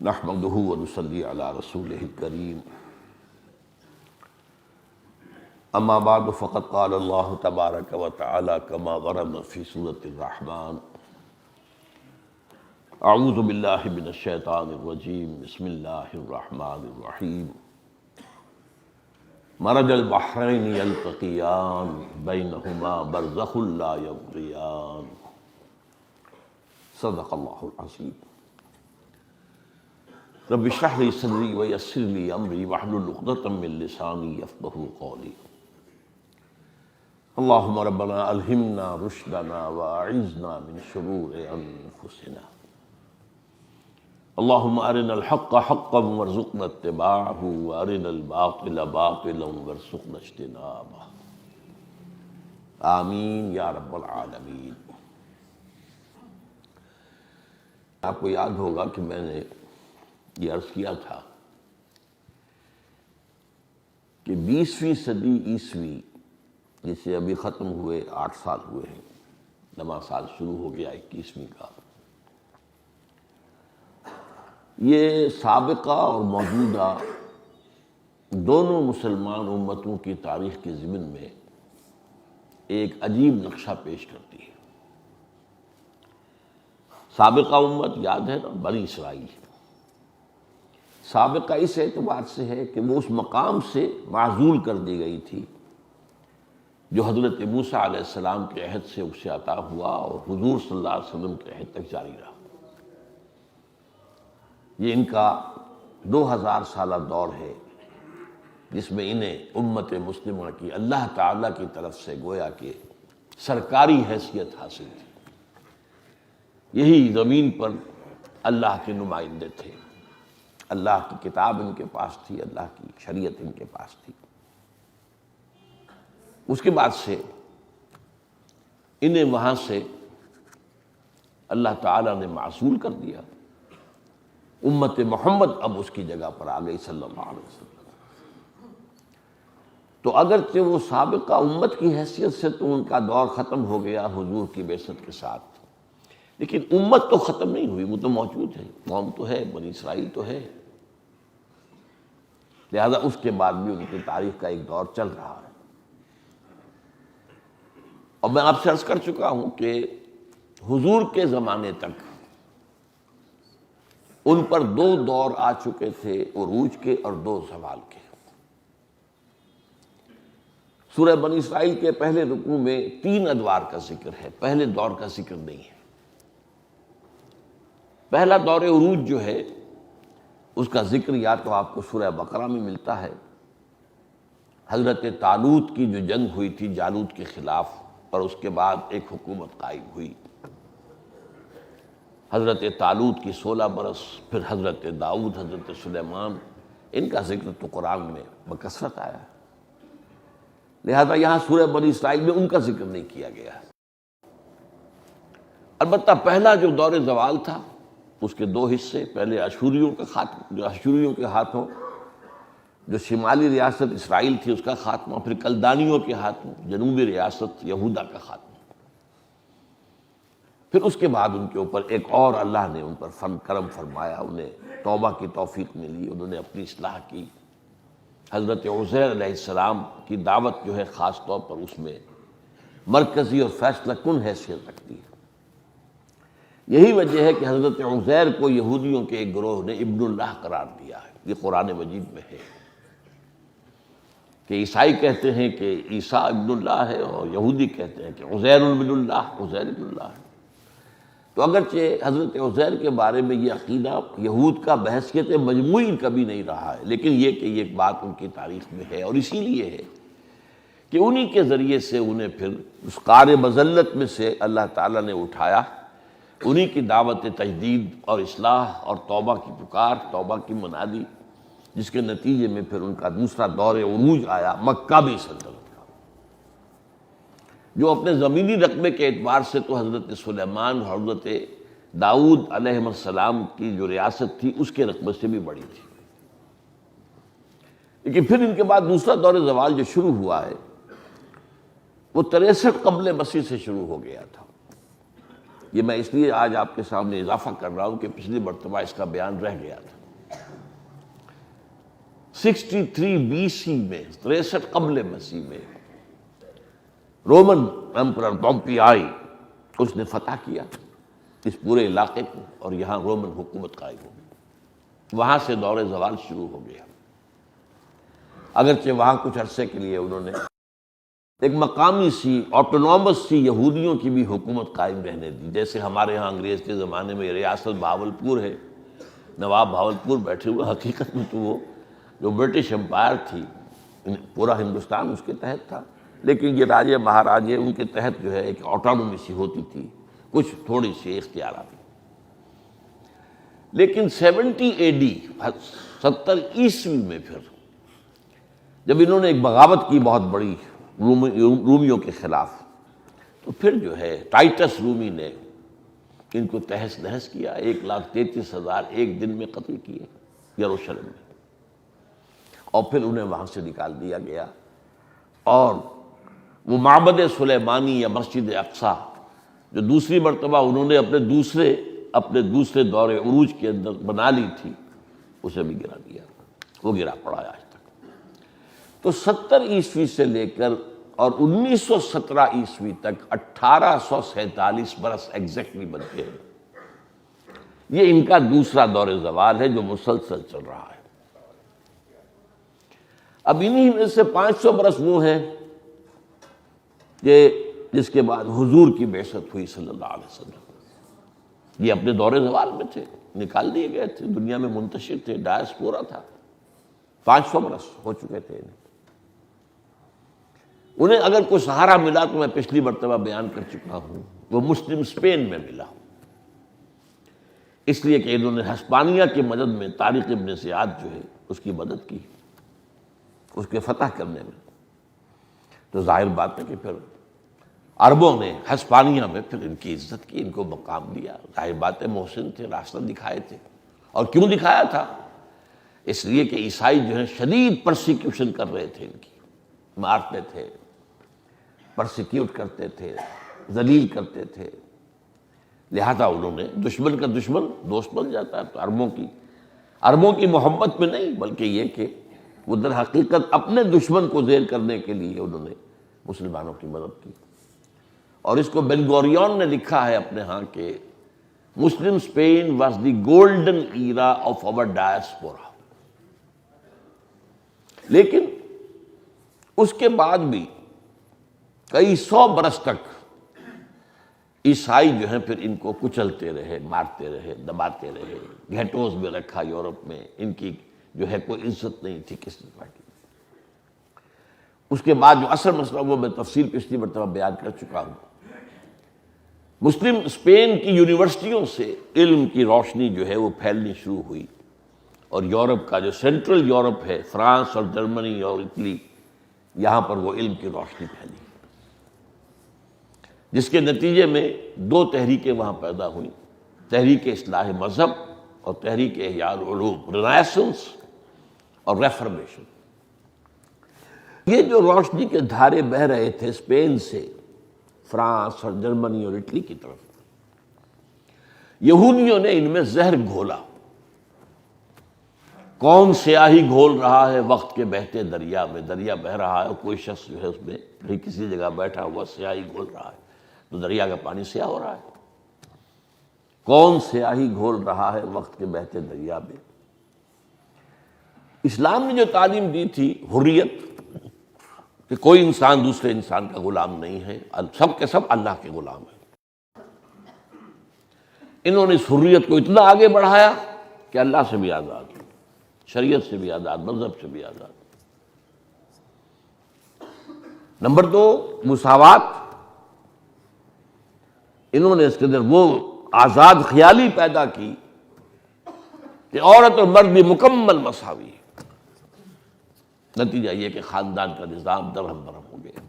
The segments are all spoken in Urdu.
نحمده ونصلي على رسوله الكريم اما بعد فقد قال الله تبارك وتعالى كما ورد في سورة الرحمن اعوذ بالله من الشيطان الرجيم بسم الله الرحمن الرحيم مرج البحرين يلتقيان بينهما برزخ لا يبغيان صدق الله العظيم رب اشرح لي صدري ويسر لي امري واحلل عقدة من لساني يفقهوا قولي اللهم ربنا الهمنا رشدنا واعذنا من شرور انفسنا اللهم ارنا الحق حقا وارزقنا اتباعه وارنا الباطل باطلا وارزقنا اجتنابه آمین یا رب العالمین۔ آپ کو یاد ہوگا کہ میں نے یہ عرض کیا تھا کہ 20ویں صدی عیسوی جسے ابھی ختم ہوئے 8 سال ہوئے ہیں، نواں سال شروع ہو گیا 21ویں کا، یہ سابقہ اور موجودہ دونوں مسلمان امتوں کی تاریخ کے ضمن میں ایک عجیب نقشہ پیش کرتی ہے۔ سابقہ امت یاد ہے نا، بنی اسرائیل۔ سابقہ اس اعتبار سے ہے کہ وہ اس مقام سے معزول کر دی گئی تھی جو حضرت موسیٰ علیہ السلام کے عہد سے اسے عطا ہوا اور حضور صلی اللہ علیہ وسلم کے عہد تک جاری رہا۔ یہ ان کا 2000 سالہ دور ہے جس میں انہیں امت مسلمہ کی اللہ تعالیٰ کی طرف سے گویا کہ سرکاری حیثیت حاصل تھی۔ یہی زمین پر اللہ کے نمائندے تھے، اللہ کی کتاب ان کے پاس تھی، اللہ کی شریعت ان کے پاس تھی۔ اس کے بعد سے انہیں وہاں سے اللہ تعالیٰ نے معزول کر دیا۔ امت محمد اب اس کی جگہ پر آ گئی صلی اللہ علیہ وسلم۔ تو اگرچہ وہ سابقہ امت کی حیثیت سے تو ان کا دور ختم ہو گیا حضور کی بعثت کے ساتھ، لیکن امت تو ختم نہیں ہوئی، وہ تو موجود ہے، قوم تو ہے، بنی اسرائیل تو ہے، لہذا اس کے بعد بھی ان کی تاریخ کا ایک دور چل رہا ہے۔ اور میں آپ سے عرض کر چکا ہوں کہ حضور کے زمانے تک ان پر 2 دور آ چکے تھے، عروج کے اور 2 زوال کے۔ سورہ بنی اسرائیل کے پہلے رکوع میں 3 ادوار کا ذکر ہے، پہلے دور کا ذکر نہیں ہے۔ پہلا دور عروج جو ہے اس کا ذکر یا تو آپ کو سورہ بقرہ میں ملتا ہے، حضرت طالوت کی جو جنگ ہوئی تھی جالوت کے خلاف، اور اس کے بعد ایک حکومت قائم ہوئی، حضرت طالوت کی 16 برس، پھر حضرت داؤد، حضرت سلیمان، ان کا ذکر تو قرآن میں بکثرت آیا ہے، لہذا یہاں سورہ بنی اسرائیل میں ان کا ذکر نہیں کیا گیا ہے۔ البتہ پہلا جو دور زوال تھا اس کے 2 حصے، پہلے اشوریوں کا خاتمہ، جو اشوریوں کے ہاتھوں جو شمالی ریاست اسرائیل تھی اس کا خاتمہ، پھر کلدانیوں کے ہاتھوں جنوبی ریاست یہودا کا خاتمہ، پھر اس کے بعد ان کے اوپر ایک اور اللہ نے ان پر کرم فرمایا، انہیں توبہ کی توفیق ملی، انہوں نے اپنی اصلاح کی۔ حضرت عزیر علیہ السلام کی دعوت جو ہے خاص طور پر اس میں مرکزی اور فیصلہ کن حیثیت رکھتی ہے۔ یہی وجہ ہے کہ حضرت عزیر کو یہودیوں کے ایک گروہ نے ابن اللہ قرار دیا ہے، یہ قرآن مجید میں ہے کہ عیسائی کہتے ہیں کہ عیسیٰ ابن اللہ ہے، اور یہودی کہتے ہیں کہ عزیر ابن اللہ، عزیر ابن اللہ ہے۔ تو اگرچہ حضرت عزیر کے بارے میں یہ عقیدہ یہود کا بحیثیت مجموعی کبھی نہیں رہا ہے، لیکن یہ کہ یہ بات ان کی تاریخ میں ہے، اور اسی لیے ہے کہ انہی کے ذریعے سے انہیں پھر اس قعر مذلت میں سے اللہ تعالیٰ نے اٹھایا، انہی کی دعوت تجدید اور اصلاح اور توبہ کی پکار، توبہ کی منادی، جس کے نتیجے میں پھر ان کا دوسرا دور عروج آیا، مکابی سلطنت کا، جو اپنے زمینی رقبے کے اعتبار سے تو حضرت سلیمان اور حضرت داؤد علیہ السلام کی جو ریاست تھی اس کے رقبے سے بھی بڑی تھی۔ لیکن پھر ان کے بعد دوسرا دور زوال جو شروع ہوا ہے وہ 63 قبل مسیح سے شروع ہو گیا تھا، یہ میں اس لیے آج آپ کے سامنے اضافہ کر رہا ہوں کہ پچھلی مرتبہ اس کا بیان رہ گیا تھا۔ 63 BC میں، 63 قبل مسیح میں رومن ایمپرر پومپیائی اس نے فتح کیا اس پورے علاقے کو، اور یہاں رومن حکومت قائم ہو گئی۔ وہاں سے دور زوال شروع ہو گیا، اگرچہ وہاں کچھ عرصے کے لیے انہوں نے ایک مقامی سی آٹونومس سی یہودیوں کی بھی حکومت قائم رہنے دی، جیسے ہمارے ہاں انگریز کے زمانے میں ریاست بہاولپور ہے، نواب بہاولپور بیٹھے ہوئے، حقیقت میں تو وہ جو برٹش امپائر تھی پورا ہندوستان اس کے تحت تھا، لیکن یہ راجے مہاراجے ان کے تحت جو ہے ایک آٹونومی سی ہوتی تھی، کچھ تھوڑی سی اختیارات۔ لیکن 70 AD 70 عیسوی میں پھر جب انہوں نے ایک بغاوت کی بہت بڑی رومیوں کے خلاف، تو پھر جو ہے ٹائٹس رومی نے ان کو تہس نہس کیا، 1,33,000 ایک دن میں قتل کیے یروشلم میں، اور پھر انہیں وہاں سے نکال دیا گیا، اور وہ معبد سلیمانی یا مسجد اقصیٰ جو دوسری مرتبہ انہوں نے اپنے دوسرے دور عروج کے اندر بنا لی تھی، اسے بھی گرا دیا، وہ گرا پڑا ہے آج تک۔ تو 70 عیسوی سے لے کر اور 1917 عیسوی تک 1847 برس ایگزیکٹلی بنتے ہیں، یہ ان کا دوسرا دور زوال ہے جو مسلسل چل رہا ہے۔ اب انہی میں سے 500 برس وہ ہیں کہ جس کے بعد حضور کی بعثت ہوئی صلی اللہ علیہ وسلم، یہ اپنے دور زوال میں تھے، نکال دیے گئے تھے، دنیا میں منتشر تھے، ڈائسپورا تھا، 500 برس ہو چکے تھے انہیں اگر کوئی سہارا ملا تو میں پچھلی مرتبہ بیان کر چکا ہوں، وہ مسلم اسپین میں ملا، اس لیے کہ انہوں نے ہسپانیہ کی مدد میں طارق ابن زیاد جو ہے اس کی مدد کی اس کے فتح کرنے میں۔ تو ظاہر بات ہے کہ پھر عربوں نے ہسپانیہ میں پھر ان کی عزت کی، ان کو مقام دیا، ظاہر بات ہے محسن تھے، راستہ دکھائے تھے۔ اور کیوں دکھایا تھا؟ اس لیے کہ عیسائی جو ہیں شدید پرسیکیوشن کر رہے تھے، ان کی مارتے تھے، پرسیکیوٹ کرتے تھے، ذلیل کرتے تھے، لہذا انہوں نے دشمن کا دشمن دوست بن جاتا ہے۔ تو عربوں کی محبت میں نہیں، بلکہ یہ کہ وہ در حقیقت اپنے دشمن کو زیر کرنے کے لیے انہوں نے مسلمانوں کی مدد کی۔ اور اس کو بن گوریون نے لکھا ہے اپنے ہاں کہ Muslim Spain was the golden era of our diaspora. لیکن اس کے بعد بھی کئی 100 برس تک عیسائی جو ہیں پھر ان کو کچلتے رہے، مارتے رہے، دباتے رہے، گھیٹوز میں رکھا یورپ میں، ان کی جو ہے کوئی عزت نہیں تھی کسی طرح کی۔ اس کے بعد جو اصل مسئلہ وہ میں تفصیل پچھلی مرتبہ بیان کر چکا ہوں، مسلم اسپین کی یونیورسٹیوں سے علم کی روشنی جو ہے وہ پھیلنی شروع ہوئی، اور یورپ کا جو سینٹرل یورپ ہے، فرانس اور جرمنی اور اٹلی، یہاں پر وہ علم کی روشنی پھیلی، جس کے نتیجے میں 2 تحریکیں وہاں پیدا ہوئیں، تحریک اصلاح مذہب اور تحریک احیاء العلوم، رینیسنس اور ریفرمیشن۔ یہ جو روشنی کے دھارے بہہ رہے تھے اسپین سے فرانس اور جرمنی اور اٹلی کی طرف، یہودیوں نے ان میں زہر گھولا۔ کون سیاہی گھول رہا ہے وقت کے بہتے دریا میں؟ دریا بہہ رہا ہے، کوئی شخص جو ہے اس میں کہیں کسی جگہ بیٹھا ہوا سیاہی گھول رہا ہے، تو دریا کا پانی سیاہ ہو رہا ہے۔ کون سیاہی گھول رہا ہے وقت کے بہتے دریا میں؟ اسلام نے جو تعلیم دی تھی حریت، کہ کوئی انسان دوسرے انسان کا غلام نہیں ہے، سب کے سب اللہ کے غلام ہیں، انہوں نے اس حریت کو اتنا آگے بڑھایا کہ اللہ سے بھی آزاد، شریعت سے بھی آزاد، مذہب سے بھی آزاد۔ نمبر 2 مساوات، انہوں نے اس کے اندر وہ آزاد خیالی پیدا کی کہ عورت اور مرد بھی مکمل مساوی ہے۔ نتیجہ یہ کہ خاندان کا نظام درہم برہم ہو گیا۔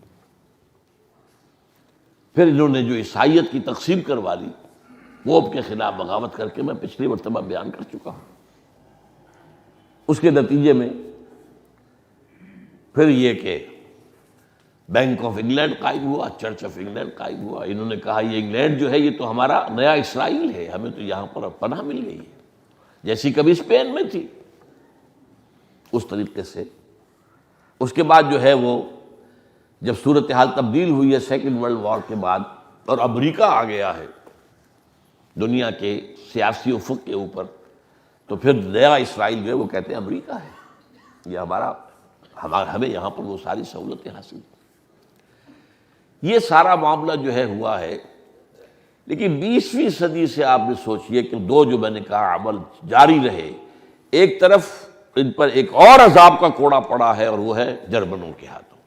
پھر انہوں نے جو عیسائیت کی تقسیم کروا لی، پوپ کے خلاف بغاوت کر کے میں پچھلی مرتبہ بیان کر چکا ہوں۔ اس کے نتیجے میں پھر یہ کہ بینک آف انگلینڈ قائم ہوا، چرچ آف انگلینڈ قائم ہوا۔ انہوں نے کہا یہ انگلینڈ جو ہے یہ تو ہمارا نیا اسرائیل ہے، ہمیں تو یہاں پر پناہ مل گئی ہے، جیسی کبھی اسپین میں تھی۔ اس طریقے سے اس کے بعد جو ہے وہ جب صورتحال تبدیل ہوئی ہے سیکنڈ ورلڈ وار کے بعد، اور امریکہ آ گیا ہے دنیا کے سیاسی افق کے اوپر، تو پھر نیا اسرائیل جو ہے وہ کہتے ہیں امریکہ ہے، یہ ہمیں یہاں پر وہ ساری سہولتیں حاصل ہیں۔ یہ سارا معاملہ جو ہے ہوا ہے، لیکن 20ویں صدی سے آپ نے سوچئے کہ دو جو میں نے کہا عمل جاری رہے، ایک طرف ان پر ایک اور عذاب کا کوڑا پڑا ہے، اور وہ ہے جرمنوں کے ہاتھوں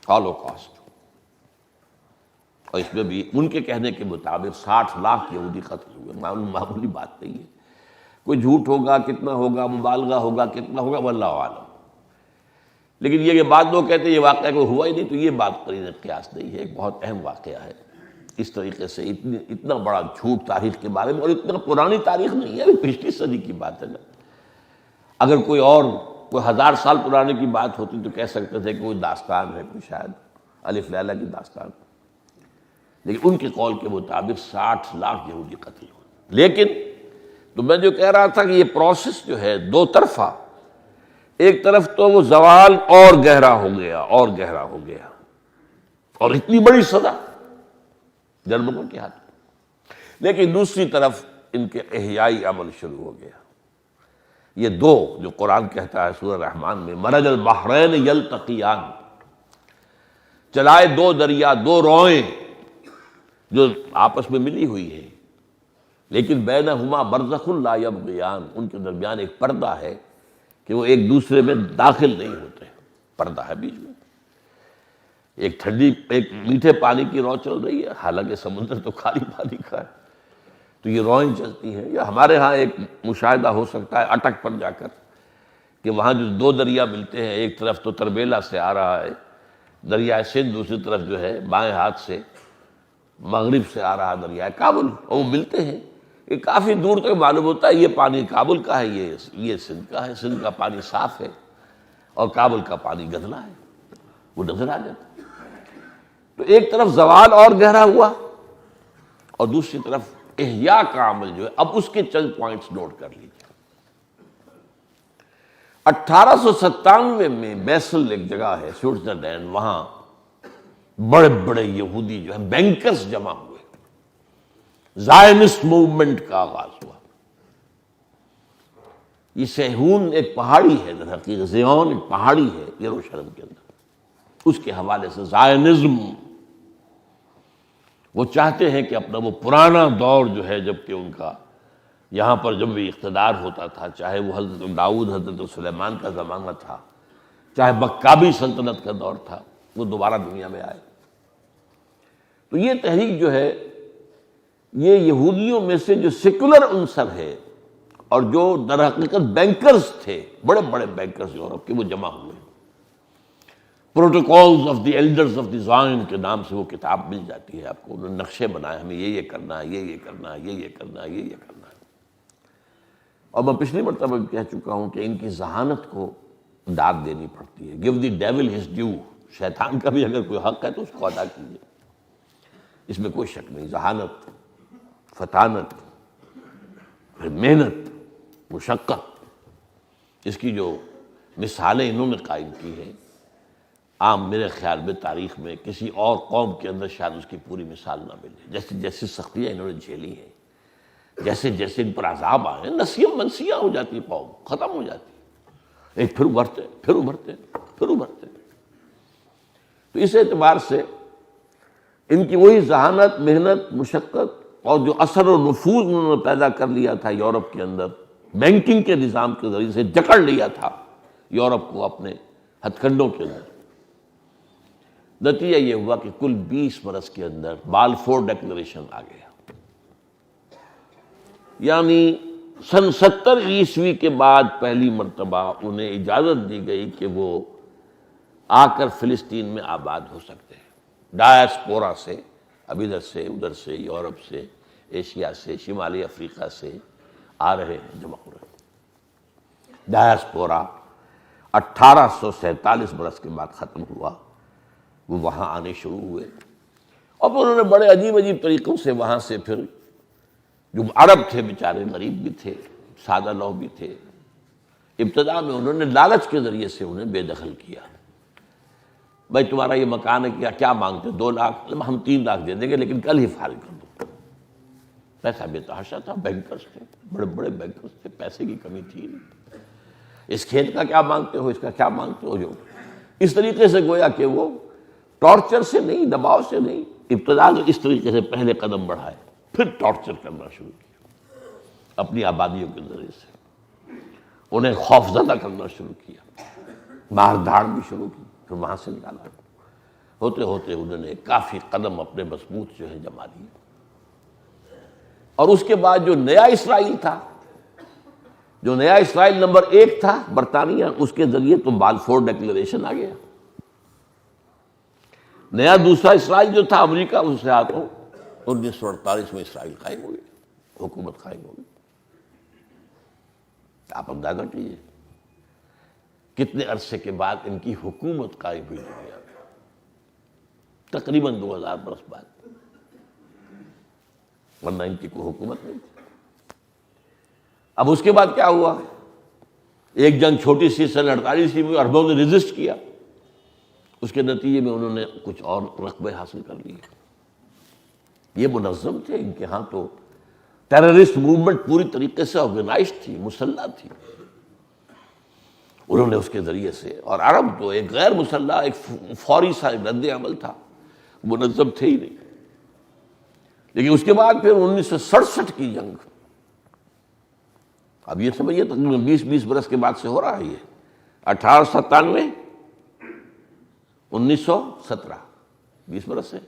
ہالوکاسٹ۔ اور اس میں بھی ان کے کہنے کے مطابق 60 لاکھ یہودی قتل ہوئے، معمولی بات نہیں ہے، کوئی جھوٹ ہوگا کتنا ہوگا، مبالغہ ہوگا کتنا ہوگا، واللہ اعلم، لیکن یہ بات لوگ کہتے ہیں یہ واقعہ کوئی ہوا ہی نہیں، تو یہ بات قرین قیاس نہیں ہے، ایک بہت اہم واقعہ ہے۔ اس طریقے سے اتنا بڑا جھوٹ تاریخ کے بارے میں، اور اتنا پرانی تاریخ نہیں ہے، ابھی پچھلی صدی کی بات ہے نا۔ اگر کوئی 1000 سال پرانے کی بات ہوتی تو کہہ سکتے تھے کہ کوئی داستان ہے، کوئی شاید الف لیلہ کی داستان، لیکن ان کے قول کے مطابق 60 لاکھ یہودی قتل ہوئے۔ لیکن تو میں جو کہہ رہا تھا کہ یہ پروسیس جو ہے دو طرفہ، ایک طرف تو وہ زوال اور گہرا ہو گیا اور گہرا ہو گیا، اور اتنی بڑی سزا جرمنوں کے ہاتھ، لیکن دوسری طرف ان کے احیائی عمل شروع ہو گیا۔ یہ دو جو قرآن کہتا ہے سورہ رحمان میں، مرج البحرین یلتقیان، چلائے دو دریا، دو روئیں جو آپس میں ملی ہوئی ہیں، لیکن بینہما برزخ لا یبغیان، ان کے درمیان ایک پردہ ہے کہ وہ ایک دوسرے میں داخل نہیں ہوتے، پردہ ہے بیچ میں۔ ایک میٹھے پانی کی رو چل رہی ہے، حالانکہ سمندر تو خالی پانی کا ہے، تو یہ روئیں چلتی ہیں۔ یا ہمارے ہاں ایک مشاہدہ ہو سکتا ہے اٹک پر جا کر، کہ وہاں جو دو دریا ملتے ہیں، ایک طرف تو تربیلا سے آ رہا ہے دریائے سندھ، دوسری طرف جو ہے بائیں ہاتھ سے مغرب سے آ رہا دریائے کابل، اور وہ ملتے ہیں۔ یہ کافی دور تک معلوم ہوتا ہے یہ پانی کابل کا ہے، یہ سندھ کا ہے، سندھ کا پانی صاف ہے اور کابل کا پانی گدلا ہے، وہ نظر آ جاتا ہے۔ تو ایک طرف زوال اور گہرا ہوا، اور دوسری طرف احیاء کا عمل جو ہے، اب اس کے چند پوائنٹس نوٹ کر لیجیے۔ 1897 میں بیسل ایک جگہ ہے سوئٹزرلینڈ، وہاں بڑے بڑے یہودی جو ہیں بینکرز جمع ہوئے، زائنسٹ موومنٹ کا آغاز ہوا۔ یہ سیہون ایک پہاڑی ہے، در حقیقت زیون ایک پہاڑی ہے یروشلم کے اندر، اس کے حوالے سے زائنزم، وہ چاہتے ہیں کہ اپنا وہ پرانا دور جو ہے، جبکہ ان کا یہاں پر جب بھی اقتدار ہوتا تھا، چاہے وہ حضرت داؤد حضرت سلیمان کا زمانہ تھا، چاہے مکابی سلطنت کا دور تھا، وہ دوبارہ دنیا میں آئے۔ تو یہ تحریک جو ہے، یہ یہودیوں میں سے جو سیکولر عنصر ہے، اور جو در حقیقت بینکرز تھے، بڑے بڑے بینکرز یورپ کے، وہ جمع ہوئے۔ Protocols of the elders of the Zion کے نام سے وہ کتاب مل جاتی ہے آپ کو، انہوں نے نقشے بنائے، ہمیں یہ کرنا ہے، یہ کرنا ہے، یہ کرنا ہے، یہ کرنا ہے۔ اور میں پچھلی مرتبہ بھی کہہ چکا ہوں کہ ان کی ذہانت کو داد دینی پڑتی ہے۔ Give the devil his due, شیطان کا بھی اگر کوئی حق ہے تو اس کو ادا کیجیے، اس میں کوئی شک نہیں۔ ذہانت، فطانت، پھر محنت، مشقت، اس کی جو مثالیں انہوں نے قائم کی ہیں، عام میرے خیال میں تاریخ میں کسی اور قوم کے اندر شاید اس کی پوری مثال نہ ملے۔ جیسی جیسی سختیاں انہوں نے جھیلی ہیں، جیسے جیسے ان پر عذاب آئے، نسیاں منسیاں ہو جاتی قوم، ختم ہو جاتی، ایک پھر ابھرتے پھر ابھرتے پھر ابھرتے۔ تو اس اعتبار سے ان کی وہی ذہانت، محنت، مشقت، اور جو اثر و نفوذ انہوں نے پیدا کر لیا تھا یورپ کے اندر، بینکنگ کے نظام کے ذریعے سے جکڑ لیا تھا یورپ کو اپنے ہتھ کنڈوں کے اندر، نتیجہ یہ ہوا کہ کل 20 برس کے اندر بالفور ڈیکلریشن آ گیا۔ یعنی سن 70 عیسوی کے بعد پہلی مرتبہ انہیں اجازت دی گئی کہ وہ آ کر فلسطین میں آباد ہو سکتے ہیں، ڈائسپورا سے، اب ادھر سے ادھر سے، یورپ سے، ایشیا سے، شمالی افریقہ سے آ رہے ہیں، جمع ہو رہے ہیں۔ ڈائسپورا 1847 برس کے بعد ختم ہوا، وہ وہاں آنے شروع ہوئے، اور پھر انہوں نے بڑے عجیب عجیب طریقوں سے وہاں سے پھر جو عرب تھے بیچارے، غریب بھی تھے، سادہ لوگ بھی تھے، ابتدا میں انہوں نے لالچ کے ذریعے سے انہیں بے دخل کیا. بھائی تمہارا یہ مکان ہے، کیا مانگتے؟ 2 لاکھ. ہم 3 لاکھ دے دیں گے لیکن کل ہی فارغ کر دو. پیسہ بے تحاشا تھا، بینکرز تھے، بڑے بڑے بینکرز تھے، پیسے کی کمی تھی نہیں. اس کھیت کا کیا مانگتے ہو، اس کا کیا مانگتے ہو؟ جو اس طریقے سے گویا کہ وہ ٹارچر سے نہیں، دباؤ سے نہیں، ابتدا میں اس طریقے سے پہلے قدم بڑھائے، پھر ٹارچر کرنا شروع کیا اپنی آبادیوں کے ذریعے سے. انہیں خوف زدہ کرنا شروع کیا، مار دھاڑ بھی شروع کی، پھر وہاں سے نکالا. ہوتے ہوتے انہوں نے کافی قدم اپنے مضبوط جو ہے جما لیے. اور اس کے بعد جو نیا اسرائیل تھا، جو نیا اسرائیل نمبر 1 تھا برطانیہ، اس کے ذریعے تو بالفور ڈیکلیریشن آ گیا. نیا دوسرا اسرائیل جو تھا امریکہ، اس سے آتا 1948 میں اسرائیل قائم ہوئی، حکومت قائم ہوئی. آپ اندازہ کیجیے کتنے عرصے کے بعد ان کی حکومت قائم ہوئی دنیا میں، تقریباً 2000 برس بعد، ورنہ ان کی کوئی حکومت نہیں تھی. اب اس کے بعد کیا ہوا؟ ایک جنگ چھوٹی سی سن 48 میں عربوں نے ریزسٹ کیا، اس کے نتیجے میں انہوں نے کچھ اور رقبے حاصل کر لیے. یہ منظم تھے، ان کے ہاں تو ٹیررسٹ موومنٹ پوری طریقے سے آرگنائزڈ تھی، مسلح تھی. انہوں نے اس کے ذریعے سے، اور عرب تو ایک غیر مسلح، ایک فوری سا رد عمل تھا، منظم تھے ہی نہیں. لیکن اس کے بعد پھر 1967 کی جنگ، اب یہ سمجھیے تقریباً 20 برس کے بعد سے ہو رہا ہے. یہ 1897 1917، 20 برس سے.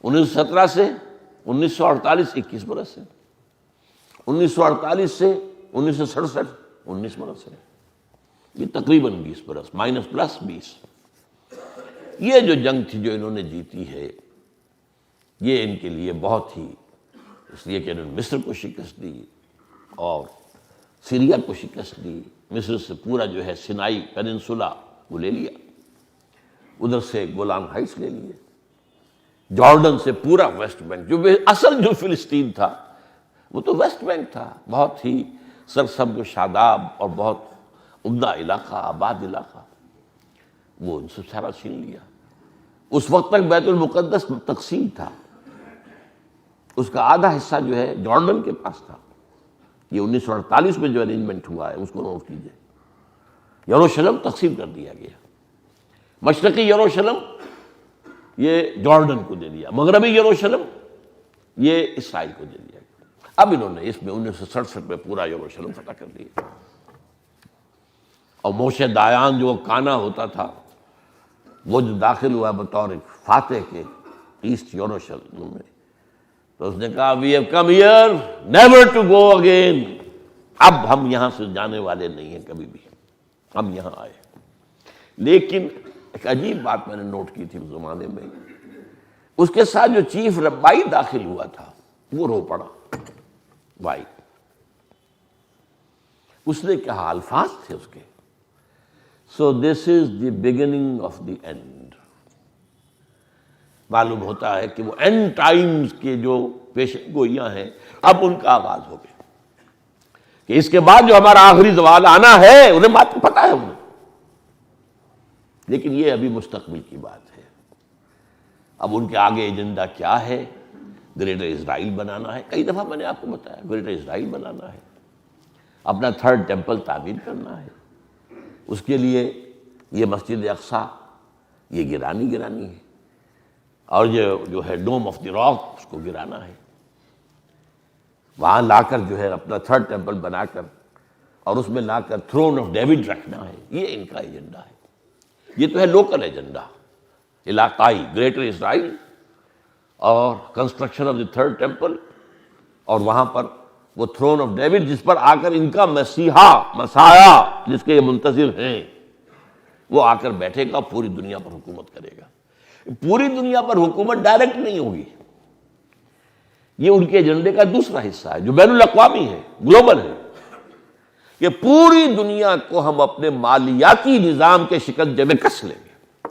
1917 سے 1948 21 برس سے. 1948 سے 1967 19 برس ہے. یہ تقریباً 20 برس مائنس پلس 20. یہ جو جنگ تھی جو انہوں نے جیتی ہے، یہ ان کے لیے بہت ہی، اس لیے کہ انہوں نے مصر کو شکست دی اور سیریا کو شکست دی. مصر سے پورا جو ہے سینائی پیننسولا وہ لے لیا، ادھر سے گولان ہائٹس لے لیے، جارڈن سے پورا ویسٹ بینک، جو اصل جو فلسطین تھا وہ تو ویسٹ بینک تھا، بہت ہی سرسبز و شاداب اور بہت عمدہ علاقہ، آباد علاقہ، وہ ان سے سارا چھین لیا. اس وقت تک بیت المقدس تقسیم تھا، اس کا آدھا حصہ جو ہے جارڈن کے پاس تھا. یہ 1948 میں جو ارینجمنٹ ہوا ہے اس کو نوٹ کیجیے. یروشلم تقسیم کر دیا گیا، مشرقی یروشلم یہ جارڈن کو دے دیا، مغربی یروشلم یہ اسرائیل کو دے دیا گیا. اب انہوں نے اس میں 1967 میں پورا یروشلم فتح کر دیا. اور موشے دایان جو کانا ہوتا تھا وہ جو داخل ہوا بطور فاتح کے ایسٹ یروشلم میں، تو اس نے کہا we have come here never to go again. اب ہم یہاں سے جانے والے نہیں ہیں کبھی بھی، ہم یہاں آئے. لیکن ایک عجیب بات میں نے نوٹ کی تھی اس زمانے میں، اس کے ساتھ جو چیف ربائی داخل ہوا تھا وہ رو پڑا. بھائی اس نے کہا، الفاظ تھے اس کے، so this is the beginning of the end. معلوم ہوتا ہے کہ وہ اینڈ ٹائمز کے جو پیشن گوئیاں ہیں اب ان کا آغاز ہو گیا، کہ اس کے بعد جو ہمارا آخری زوال آنا ہے انہیں بات پتہ ہے انہیں. لیکن یہ ابھی مستقبل کی بات ہے. اب ان کے آگے ایجنڈا کیا ہے؟ گریٹر اسرائیل بنانا ہے. کئی دفعہ میں نے آپ کو بتایا گریٹر اسرائیل بنانا ہے، اپنا 3rd ٹیمپل تعمیر کرنا ہے. اس کے لیے یہ مسجد اقصیٰ یہ گرانی ہے، اور یہ جو ہے ڈوم آف دی راک اس کو گرانا ہے. وہاں لا کر جو ہے اپنا 3rd ٹیمپل بنا کر اور اس میں لا کر تھرون آف ڈیوڈ رکھنا ہے. یہ ان کا ایجنڈا ہے. یہ تو ہے لوکل ایجنڈا، علاقائی، گریٹر اسرائیل اور construction of the 3rd temple, اور وہاں پر وہ تھرون آف ڈیوڈ جس پر آ کر ان کا مسیحا جس کے یہ منتظر ہیں وہ آ کر بیٹھے گا، پوری دنیا پر حکومت کرے گا. پوری دنیا پر حکومت ڈائریکٹ نہیں ہوگی، یہ ان کے ایجنڈے کا دوسرا حصہ ہے جو بین الاقوامی ہے، گلوبل ہے، کہ پوری دنیا کو ہم اپنے مالیاتی نظام کے شکنجے میں کس لیں گے.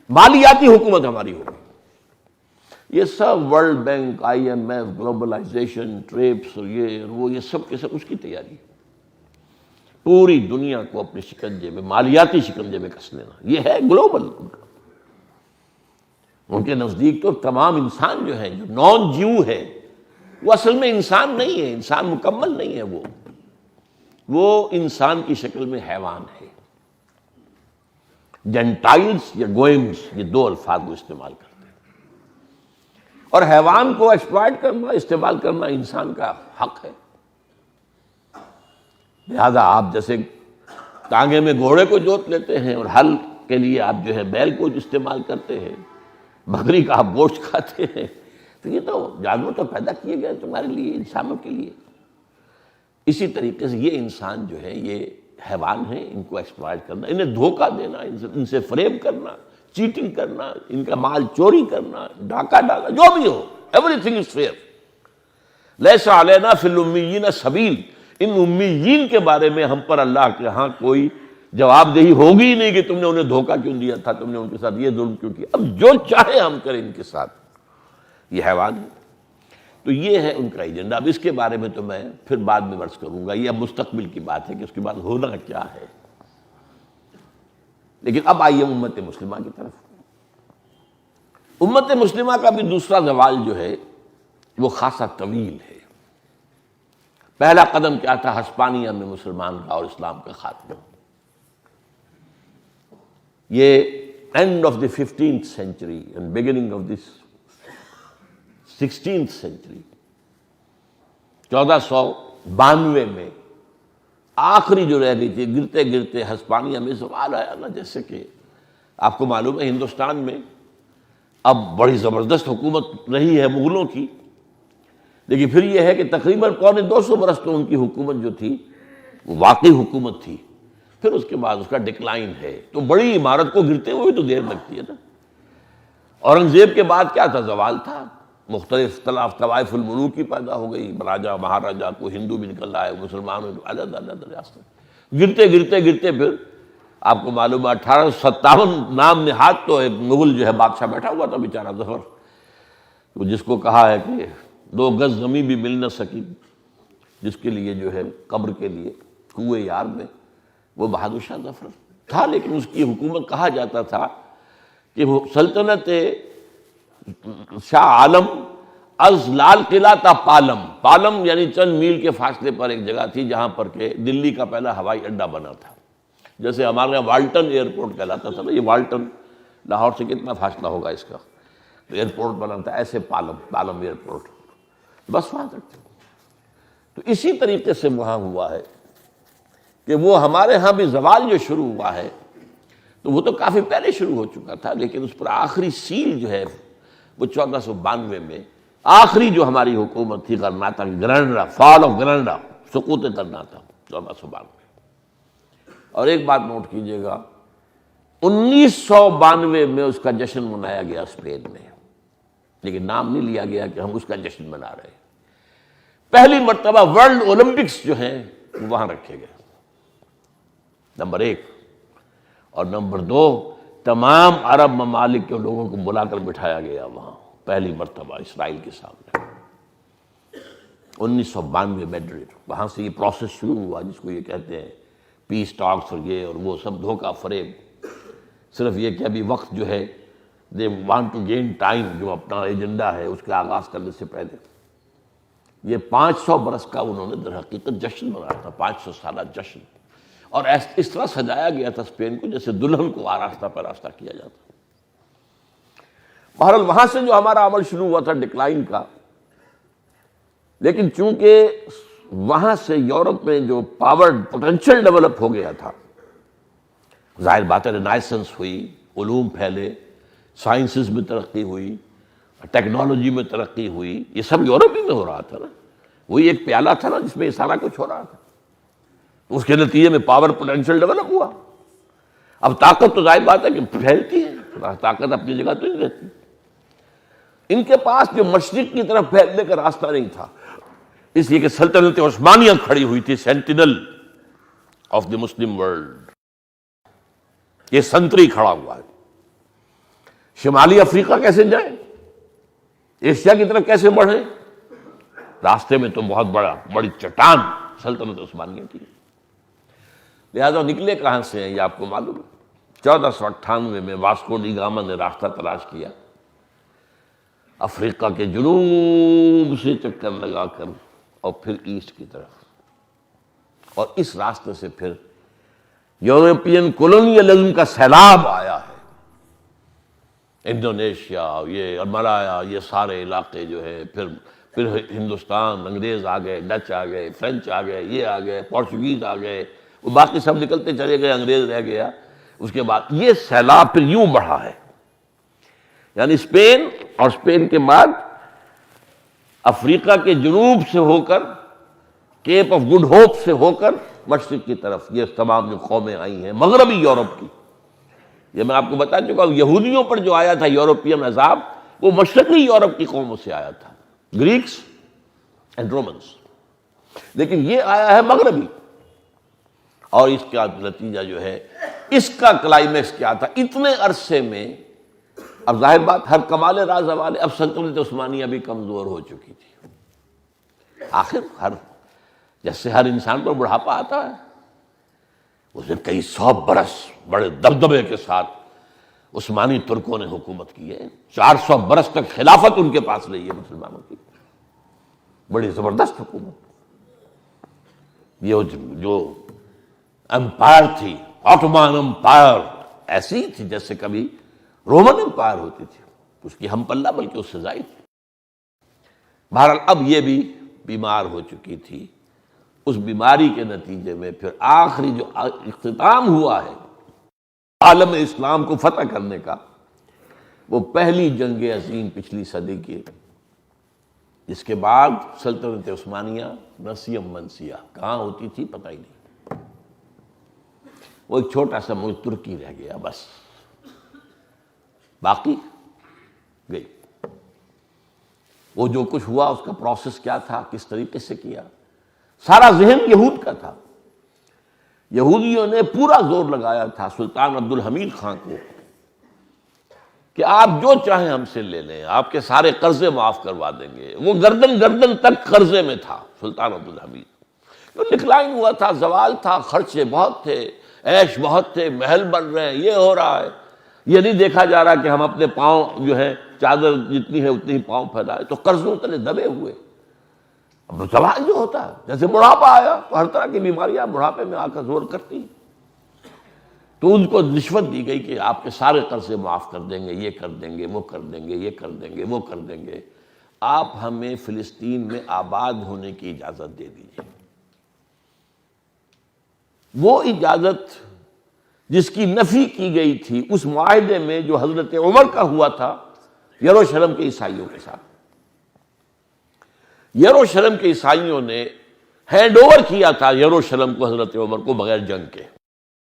مالیاتی حکومت ہماری ہوگی۔ یہ سب world bank, I M F, globalization, TRIPS, یہ اور وہ، یہ سب کے سب اس کی تیاری ہے۔ پوری دنیا کو اپنے شکنجے میں، مالیاتی شکنجے میں کس لینا، یہ ہے گلوبل۔ ان کے نزدیک تو تمام انسان جو ہے، جو نان جیو ہے، وہ اصل میں انسان نہیں ہے، انسان مکمل نہیں ہے، وہ انسان کی شکل میں حیوان ہے۔ جنٹائلز یا گوئمز، یہ دو الفاظ وہ استعمال کرتے ہیں۔ اور حیوان کو ایکسپلائٹ کرنا، استعمال کرنا انسان کا حق ہے۔ لہذا آپ جیسے ٹانگے میں گھوڑے کو جوت لیتے ہیں اور ہل کے لیے آپ جو ہے بیل کو استعمال کرتے ہیں، بکری کا آپ گوشت کھاتے ہیں، تو یہ تو جانور تو پیدا کیے گئے تمہارے لیے، انسانوں کے لیے۔ اسی طریقے سے یہ انسان جو ہے، یہ حیوان ہیں، ان کو ایکسپلائٹ کرنا، انہیں دھوکہ دینا، ان سے فریب کرنا، چیٹنگ کرنا، ان کا مال چوری کرنا، ڈاکہ ڈالنا، جو بھی ہو، ایوری تھنگ از فیئر۔ لیس علینا فی الامیین سبیل، ان امیین کے بارے میں ہم پر اللہ کے ہاں کوئی جواب دہی ہوگی ہی نہیں کہ تم نے انہیں دھوکہ کیوں دیا تھا، تم نے ان کے ساتھ یہ ظلم کیوں کیا۔ اب جو چاہے ہم کریں ان کے ساتھ، یہ حیوان ہے۔ تو یہ ہے ان کا ایجنڈا۔ اب اس کے بارے میں تو میں پھر بعد میں عرض کروں گا، یہ اب مستقبل کی بات ہے کہ اس کے بعد ہونا کیا ہے۔ لیکن اب آئیے امت مسلمہ کی طرف۔ امت مسلمہ کا بھی دوسرا زوال جو ہے وہ خاصا طویل ہے۔ پہلا قدم کیا تھا؟ ہسپانیہ میں مسلمان کا اور اسلام کا خاتمہ۔ یہ and of the 15th century and beginning of this 16th century، 1492 میں آخری جو رہ گئی تھی، گرتے گرتے ہسپانیہ میں زوال آیا نا۔ جیسے کہ آپ کو معلوم ہے ہندوستان میں اب بڑی زبردست حکومت رہی ہے مغلوں کی، لیکن پھر یہ ہے کہ تقریباً 250 برس تو ان کی حکومت جو تھی وہ واقعی حکومت تھی، پھر اس کے بعد اس کا ڈکلائن ہے۔ تو بڑی عمارت کو گرتے ہوئے تو دیر لگتی ہے نا۔ اورنگزیب کے بعد کیا تھا؟ زوال تھا، مختلف طوائف الملوک کی پیدا ہو گئی، راجا مہاراجا، کو ہندو بھی نکل آئے، مسلمانوں علیحدہ علیحدہ ریاست، گرتے گرتے گرتے پھر آپ کو معلوم ہے 1857 نام نہاد تو ایک مغل جو ہے بادشاہ بیٹھا ہوا تھا بیچارہ ظفر، وہ جس کو کہا ہے کہ 2 گز زمین بھی مل نہ سکی، جس کے لیے جو ہے قبر کے لیے کوئے یار میں، وہ بہادر شاہ ظفر تھا۔ لیکن اس کی حکومت کہا جاتا تھا کہ وہ سلطنت شاہ عالم از لال قلعہ تا پالم، پالم یعنی چند میل کے فاصلے پر ایک جگہ تھی جہاں پر کہ دلی کا پہلا ہوائی اڈہ بنا تھا۔ جیسے ہمارے یہاں والٹن ایئرپورٹ کہلاتا تھا نا، یہ والٹن لاہور سے کتنا فاصلہ ہوگا اس کا، تو ایئرپورٹ بنا تھا، ایسے پالم ایئرپورٹ، بس وہاں تک تھا۔ تو اسی طریقے سے وہاں ہوا ہے کہ وہ ہمارے ہاں بھی زوال جو شروع ہوا ہے، تو وہ تو کافی پہلے شروع ہو چکا تھا، لیکن اس پر آخری سیل جو ہے وہ 1492 میں آخری جو ہماری حکومت تھی غرناطہ کی، گرناطہ، فال آف گرناطہ، سقوط گرناطہ 1492۔ اور ایک بات نوٹ کیجئے گا، 1992 میں اس کا جشن منایا گیا اسپین میں، لیکن نام نہیں لیا گیا کہ ہم اس کا جشن منا رہے ہیں۔ پہلی مرتبہ ورلڈ اولمپکس جو ہیں وہ وہاں رکھے گئے، نمبر 1۔ اور نمبر 2، تمام عرب ممالک کے لوگوں کو بلا کر بٹھایا گیا وہاں، پہلی مرتبہ اسرائیل کے سامنے، 1992 میڈرڈ۔ وہاں سے یہ پروسیس شروع ہوا جس کو یہ کہتے ہیں پیس ٹاکس، اور یہ اور وہ سب دھوکہ فریب، صرف یہ کہ ابھی وقت جو ہے they want to gain time, جو اپنا ایجنڈا ہے اس کے آغاز کرنے سے پہلے۔ یہ 500 برس کا انہوں نے در حقیقت جشن منایا تھا، 500 سالہ جشن، اور اس طرح سجایا گیا تھا اسپین کو جیسے دلہن کو آراستہ پراستہ کیا جاتا۔ بہرحال وہاں سے جو ہمارا عمل شروع ہوا تھا ڈکلائن کا، لیکن چونکہ وہاں سے یورپ میں جو پاور پوٹینشل ڈیولپ ہو گیا تھا، ظاہر بات ہے رینائسنس ہوئی، علوم پھیلے، سائنسز میں ترقی ہوئی، ٹیکنالوجی میں ترقی ہوئی، یہ سب یورپ ہی میں ہو رہا تھا نا، وہی ایک پیالہ تھا نا جس میں یہ سارا کچھ ہو رہا تھا، اس کے نتیجے میں پاور پوٹینشل ڈیولپ ہوا۔ اب طاقت تو ظاہر بات ہے کہ پھیلتی ہے، طاقت اپنی جگہ تو نہیں رہتی۔ ان کے پاس جو مشرق کی طرف پھیلنے کا راستہ نہیں تھا، اس لیے کہ سلطنت عثمانیہ کھڑی ہوئی تھی، sentinel of the Muslim world, یہ سنتری کھڑا ہوا ہے۔ شمالی افریقہ کیسے جائیں؟ ایشیا کی طرف کیسے بڑھیں؟ راستے میں تو بہت بڑی چٹان سلطنت عثمانیہ کی. لہذا نکلے کہاں سے ہیں یہ آپ کو معلوم ہے. 1498 میں واسکو ڈی گاما نے راستہ تلاش کیا، افریقہ کے جنوب سے چکر لگا کر اور پھر ایسٹ کی طرف، اور اس راستے سے پھر یورپین کولونیلزم کا سیلاب آیا ہے. انڈونیشیا، یہ ملایا، یہ سارے علاقے جو ہے، پھر ہندوستان، انگریز آ گئے، ڈچ آ گئے، فرینچ آ گئے، یہ آ گئے، پورچوگیز آ گئے، وہ باقی سب نکلتے چلے گئے، انگریز رہ گیا. اس کے بعد یہ سیلاب پھر یوں بڑھا ہے، یعنی اسپین، اور اسپین کے بعد افریقہ کے جنوب سے ہو کر، کیپ آف گڈ ہوپ سے ہو کر مشرق کی طرف یہ تمام جو قومیں آئی ہیں مغربی یورپ کی. یہ میں آپ کو بتا چکا ہوں، یہودیوں پر جو آیا تھا یورپین عذاب وہ مشرقی یورپ کی قوموں سے آیا تھا، گریکس اینڈ رومنس، لیکن یہ آیا ہے مغربی. اور اس کا نتیجہ جو ہے، اس کا کلائمیکس کیا تھا؟ اتنے عرصے میں اب ظاہر بات ہر کمال راز حوالے، اب سلطنت عثمانیہ بھی کمزور ہو چکی تھی. آخر جیسے ہر انسان پر بڑھاپا آتا ہے، اس نے کئی 100 برس بڑے دبدبے کے ساتھ عثمانی ترکوں نے حکومت کی ہے. 400 برس تک خلافت ان کے پاس رہی ہے مسلمانوں کی، بڑی زبردست حکومت. یہ جو امپائر تھی، آٹومان امپائر، ایسی تھی جیسے کبھی رومن امپائر ہوتی تھی، اس کی ہم پلہ بلکہ اس سے زائد تھی. بہرحال اب یہ بھی بیمار ہو چکی تھی. اس بیماری کے نتیجے میں پھر آخری جو اختتام ہوا ہے عالم اسلام کو فتح کرنے کا، وہ پہلی جنگ عظیم پچھلی صدی کی، جس کے بعد سلطنت عثمانیہ نسیم منسیہ کہاں ہوتی تھی پتہ ہی نہیں. وہ ایک چھوٹا سا ملک ترکی رہ گیا بس، باقی گئی. وہ جو کچھ ہوا اس کا پروسیس کیا تھا، کس طریقے سے کیا، سارا ذہن یہود کا تھا. یہودیوں نے پورا زور لگایا تھا سلطان عبد الحمید خان کو کہ آپ جو چاہیں ہم سے لے لیں، آپ کے سارے قرضے معاف کروا دیں گے. وہ گردن تک قرضے میں تھا سلطان عبد الحمید. ڈکلائن ہوا تھا، زوال تھا، خرچے بہت تھے، عیش بہت تھے، محل بن رہے ہیں، یہ ہو رہا ہے. یہ نہیں دیکھا جا رہا کہ ہم اپنے پاؤں جو ہے چادر جتنی ہے اتنی ہی پاؤں پھیلائے. تو قرضوں تلے دبے ہوئے. اب زوال جو ہوتا ہے، جیسے بڑھاپا آیا تو ہر طرح کی بیماریاں بڑھاپے میں آ کر زور کرتی. تو ان کو رشوت دی گئی کہ آپ کے سارے قرضے معاف کر دیں گے، یہ کر دیں گے، وہ کر دیں گے، یہ کر دیں گے، وہ کر دیں گے، آپ ہمیں فلسطین میں آباد ہونے کی اجازت دے دیجیے. وہ اجازت جس کی نفی کی گئی تھی اس معاہدے میں جو حضرت عمر کا ہوا تھا یروشلم کے عیسائیوں کے ساتھ. یروشلم کے عیسائیوں نے ہینڈ اوور کیا تھا یروشلم کو حضرت عمر کو بغیر جنگ کے.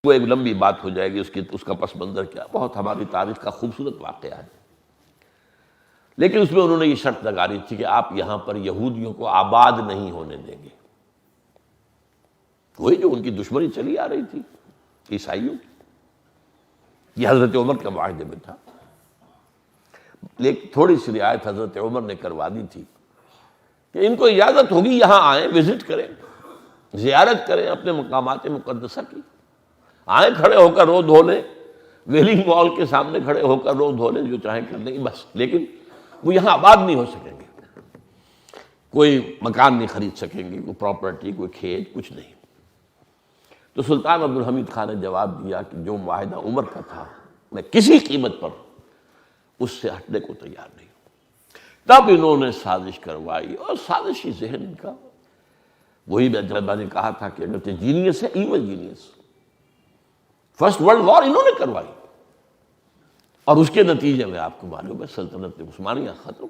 وہ ایک لمبی بات ہو جائے گی، اس کا پس منظر کیا، بہت ہماری تاریخ کا خوبصورت واقعہ ہے. لیکن اس میں انہوں نے یہ شرط لگا دی تھی کہ آپ یہاں پر یہودیوں کو آباد نہیں ہونے دیں گے. وہی جو ان کی دشمنی چلی آ رہی تھی عیسائیوں کی، یہ حضرت عمر کے معاہدے میں تھا. لیکن تھوڑی سی رعایت حضرت عمر نے کروا دی تھی کہ ان کو اجازت ہوگی یہاں آئیں، وزٹ کریں، زیارت کریں اپنے مقامات مقدسہ کی. آئیں، کھڑے ہو کر رو دھو لیں، ویلنگ وال کے سامنے کھڑے ہو کر رو دھو لیں، جو چاہیں کر لیں بس. لیکن وہ یہاں آباد نہیں ہو سکیں گے، کوئی مکان نہیں خرید سکیں گے، کوئی پراپرٹی، کوئی کھیت، کچھ نہیں. تو سلطان عبد الحمید خان نے جواب دیا کہ جو معاہدہ عمر کا تھا میں کسی قیمت پر اس سے ہٹنے کو تیار نہیں. تب انہوں نے سازش کروائی، اور سازشی ذہن ان کا وہی میں نے کہا تھا کہ اگرچہ جینیس ہے، evil genius. First world war انہوں نے کروائی، اور اس کے نتیجے میں آپ کو معلوم ہے سلطنت عثمانیہ ختم.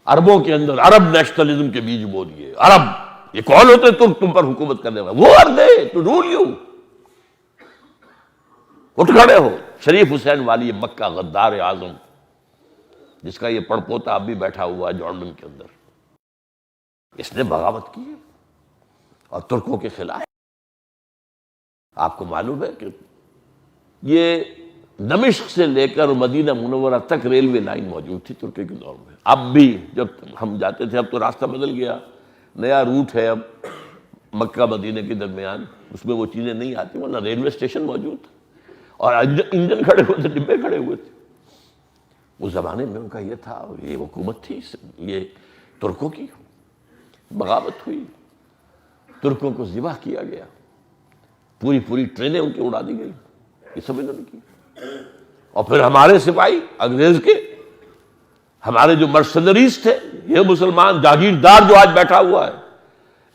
عربوں کے اندر عرب نیشنلزم کے بیج بو دیے. عرب یہ کون ہوتے تم پر حکومت کرنے والے؟ وہ عرب ٹو رول یو. اٹھ کھڑے ہو. شریف حسین والی مکہ غدار اعظم جس کا یہ پڑپوتا اب بھی بیٹھا ہوا ہے جارڈن کے اندر، اس نے بغاوت کی اور ترکوں کے خلاف. آپ کو معلوم ہے کہ یہ دمشق سے لے کر مدینہ منورہ تک ریلوے لائن موجود تھی ترکی کے دور میں. اب بھی جب ہم جاتے تھے، اب تو راستہ بدل گیا، نیا روٹ ہے اب مکہ مدینہ کے درمیان، اس میں وہ چیزیں نہیں آتی، ورنہ ریلوے اسٹیشن موجود تھا اور انجن کھڑے ہوئے تھے، ڈبے کھڑے ہوئے تھے. اس زمانے میں ان کا یہ تھا، یہ حکومت تھی، یہ ترکوں کی بغاوت ہوئی، ترکوں کو ذبح کیا گیا، پوری ٹرینیں ان کی اڑا دی گئی، یہ سب انہوں نے کی. اور پھر ہمارے سپاہی انگریز کے، ہمارے جو مرسنریز تھے، یہ مسلمان جاگیردار جو آج بیٹھا ہوا ہے،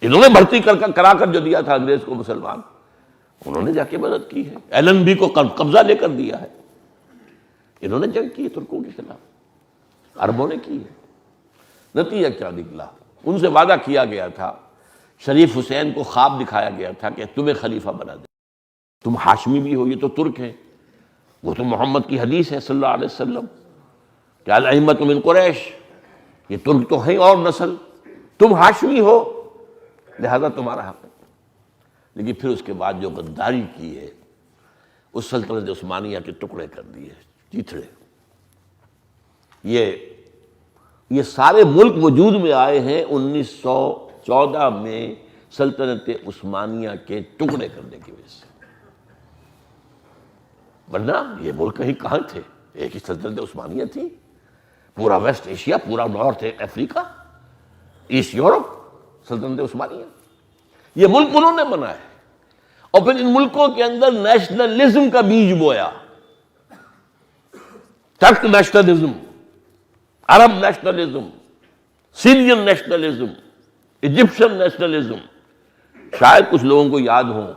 انہوں نے بھرتی کرا کر جو دیا تھا انگریز کو مسلمان، انہوں نے جا کے مدد کی ہے. ایلن بی کو قبضہ لے کر دیا ہے، انہوں نے جنگ کی ترکوں کے خلاف، عربوں نے کی ہے. نتیجہ کیا نکلا؟ ان سے وعدہ کیا گیا تھا، شریف حسین کو خواب دکھایا گیا تھا کہ تمہیں خلیفہ بنا دے، تم ہاشمی بھی ہو، یہ تو ترک ہیں، وہ تو محمد کی حدیث ہے صلی اللہ علیہ وسلم کہ الائمۃ من قریش، یہ ترک تو ہیں اور نسل، تم ہاشمی ہو لہذا تمہارا حق ہے. لیکن پھر اس کے بعد جو غداری کی ہے، اس سلطنت عثمانیہ کے ٹکڑے کر دیے، چیتھڑے. یہ سارے ملک وجود میں آئے ہیں 1914 میں سلطنت عثمانیہ کے ٹکڑے کرنے کی وجہ سے، ورنہ یہ ملک کہیں کہاں تھے؟ ایک ہی سلطنت عثمانیہ تھی، پورا ویسٹ ایشیا، پورا نارتھ افریقہ، ایسٹ یورپ، سلطنت عثمانیہ. یہ ملک انہوں نے بنائے اور پھر ان ملکوں کے اندر نیشنلزم کا بیج بویا. ترک نیشنلزم، عرب نیشنلزم، سیرین نیشنلزم، ایجپشن نیشنلزم. شاید کچھ لوگوں کو یاد ہو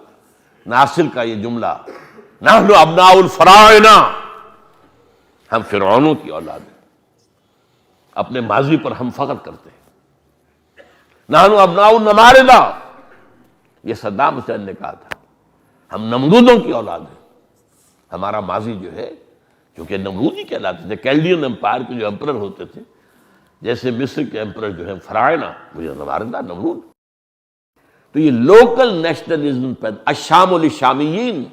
ناصر کا یہ جملہ، نحن ابناء الفراعنہ، ہم فرعونوں کی اولاد ہیں، اپنے ماضی پر ہم فخر کرتے ہیں. نحن ابناء النماردہ، یہ صدام حسین نے کہا تھا، ہم نمرودوں کی اولاد ہیں. ہمارا ماضی جو ہے، کیونکہ نمرودی کہلاتے تھے، کیلڈین امپائر کے جو امپرر ہوتے تھے، جیسے مصر کے امپرر جو ہیں فراعنہ، وہ نماردہ، نمرود. تو یہ لوکل نیشنلزم پیدا، الشام للشامیین،